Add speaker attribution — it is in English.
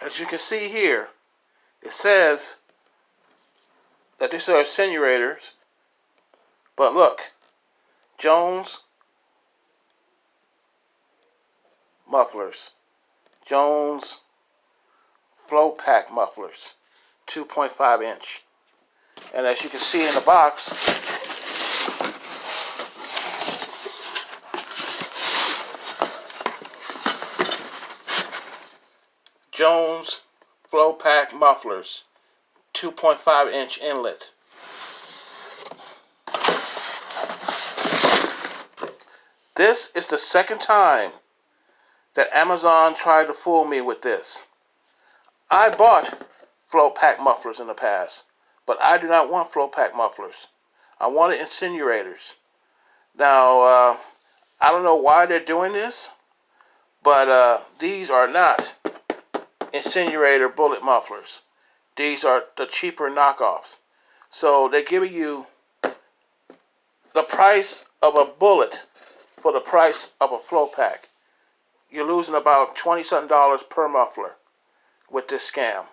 Speaker 1: As you can see here, it says that these are Insynerators, but look, Jones Mufflers, Jones Flow Pack Mufflers, 2.5 inch. And as you can see in the box, Jones Flow Pack Mufflers, 2.5 inch inlet. This is the second time that Amazon tried to fool me with this. I bought flow pack mufflers in the past, but I do not want flow pack mufflers. I wanted Insynerators. Now, I don't know why they're doing this, but these are not Insynerator Bullit mufflers. These are the cheaper knockoffs. So they're giving you the price of a Bullit for the price of a flow pack. You're losing about $20-something per muffler with this scam.